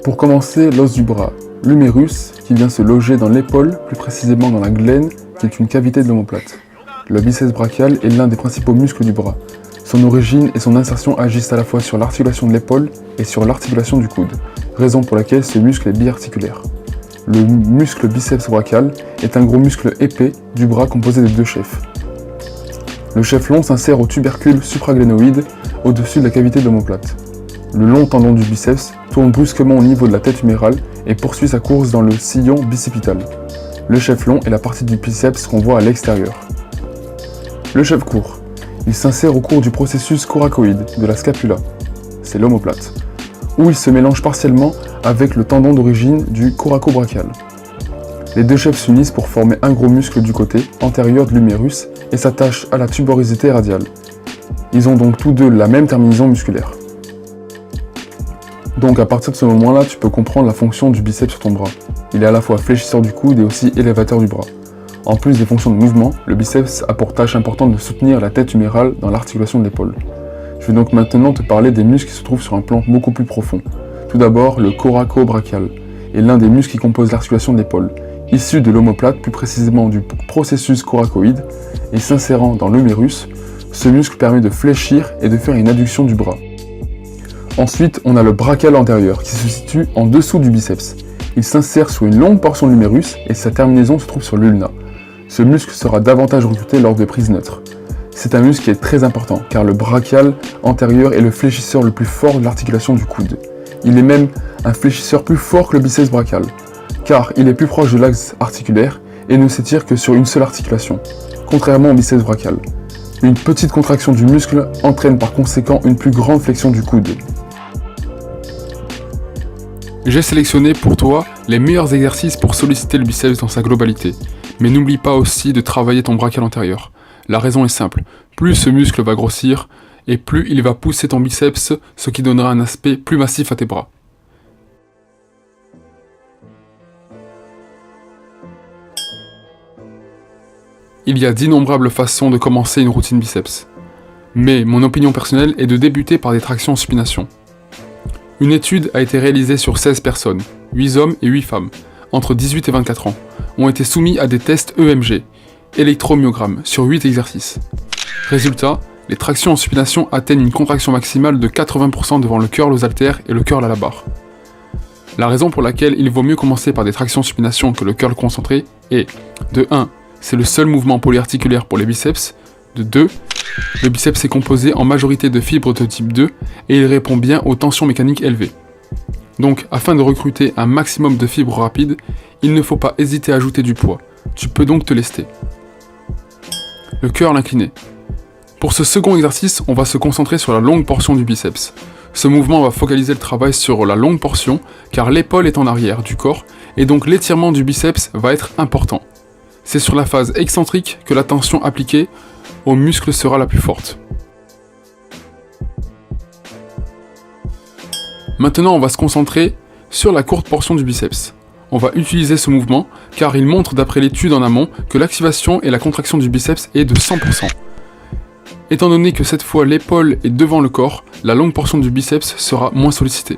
Pour commencer, l'os du bras, l'humérus, qui vient se loger dans l'épaule, plus précisément dans la glène, qui est une cavité de l'omoplate. Le biceps brachial est l'un des principaux muscles du bras. Son origine et son insertion agissent à la fois sur l'articulation de l'épaule et sur l'articulation du coude, raison pour laquelle ce muscle est biarticulaire. Le muscle biceps brachial est un gros muscle épais du bras composé de deux chefs. Le chef long s'insère au tubercule supraglénoïde au-dessus de la cavité de l'omoplate. Le long tendon du biceps tourne brusquement au niveau de la tête humérale et poursuit sa course dans le sillon bicipital. Le chef long est la partie du biceps qu'on voit à l'extérieur. Le chef court. Il s'insère au cours du processus coracoïde de la scapula, c'est l'omoplate, où il se mélange partiellement avec le tendon d'origine du coracobrachial. Les deux chefs s'unissent pour former un gros muscle du côté antérieur de l'humérus et s'attachent à la tuberosité radiale. Ils ont donc tous deux la même terminaison musculaire. Donc à partir de ce moment-là, tu peux comprendre la fonction du biceps sur ton bras. Il est à la fois fléchisseur du coude et aussi élévateur du bras. En plus des fonctions de mouvement, le biceps a pour tâche importante de soutenir la tête humérale dans l'articulation de l'épaule. Je vais donc maintenant te parler des muscles qui se trouvent sur un plan beaucoup plus profond. Tout d'abord, le coracobrachial est l'un des muscles qui composent l'articulation de l'épaule, issu de l'omoplate, plus précisément du processus coracoïde, et s'insérant dans l'humérus. Ce muscle permet de fléchir et de faire une adduction du bras. Ensuite, on a le brachial antérieur qui se situe en dessous du biceps. Il s'insère sur une longue portion de l'humérus et sa terminaison se trouve sur l'ulna. Ce muscle sera davantage recruté lors de prises neutres. C'est un muscle qui est très important car le brachial antérieur est le fléchisseur le plus fort de l'articulation du coude. Il est même un fléchisseur plus fort que le biceps brachial car il est plus proche de l'axe articulaire et ne s'étire que sur une seule articulation, contrairement au biceps brachial. Une petite contraction du muscle entraîne par conséquent une plus grande flexion du coude. J'ai sélectionné pour toi les meilleurs exercices pour solliciter le biceps dans sa globalité. Mais n'oublie pas aussi de travailler ton brachial antérieur. La raison est simple, plus ce muscle va grossir, et plus il va pousser ton biceps, ce qui donnera un aspect plus massif à tes bras. Il y a d'innombrables façons de commencer une routine biceps. Mais mon opinion personnelle est de débuter par des tractions en supination. Une étude a été réalisée sur 16 personnes, 8 hommes et 8 femmes, entre 18 et 24 ans, ont été soumis à des tests EMG, électromyogramme, sur 8 exercices. Résultat, les tractions en supination atteignent une contraction maximale de 80% devant le curl aux haltères et le curl à la barre. La raison pour laquelle il vaut mieux commencer par des tractions en supination que le curl concentré est, de 1, c'est le seul mouvement polyarticulaire pour les biceps, de 2, le biceps est composé en majorité de fibres de type 2 et il répond bien aux tensions mécaniques élevées. Donc, afin de recruter un maximum de fibres rapides, il ne faut pas hésiter à ajouter du poids. Tu peux donc te lester. Le curl incliné. Pour ce second exercice, on va se concentrer sur la longue portion du biceps. Ce mouvement va focaliser le travail sur la longue portion, car l'épaule est en arrière du corps, et donc l'étirement du biceps va être important. C'est sur la phase excentrique que la tension appliquée au muscle sera la plus forte. Maintenant, on va se concentrer sur la courte portion du biceps. On va utiliser ce mouvement car il montre d'après l'étude en amont que l'activation et la contraction du biceps est de 100%. Étant donné que cette fois l'épaule est devant le corps, la longue portion du biceps sera moins sollicitée.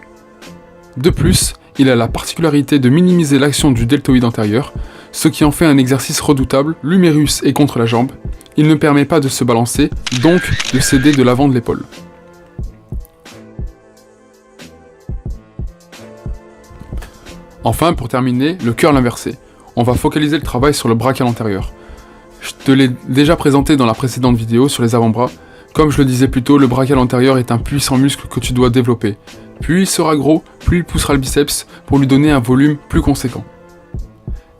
De plus, il a la particularité de minimiser l'action du deltoïde antérieur, ce qui en fait un exercice redoutable. L'humérus est contre la jambe, il ne permet pas de se balancer, donc de céder de l'avant de l'épaule. Enfin, pour terminer, le curl inversé. On va focaliser le travail sur le brachial antérieur. Je te l'ai déjà présenté dans la précédente vidéo sur les avant-bras. Comme je le disais plus tôt, le brachial antérieur est un puissant muscle que tu dois développer. Plus il sera gros, plus il poussera le biceps pour lui donner un volume plus conséquent.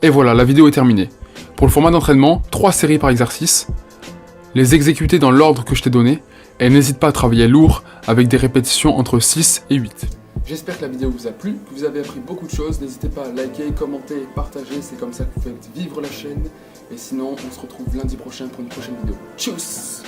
Et voilà, la vidéo est terminée. Pour le format d'entraînement, 3 séries par exercice. Les exécuter dans l'ordre que je t'ai donné. Et n'hésite pas à travailler lourd avec des répétitions entre 6 et 8. J'espère que la vidéo vous a plu, que vous avez appris beaucoup de choses. N'hésitez pas à liker, commenter et partager. C'est comme ça que vous faites vivre la chaîne. Et sinon, on se retrouve lundi prochain pour une prochaine vidéo. Tchuss!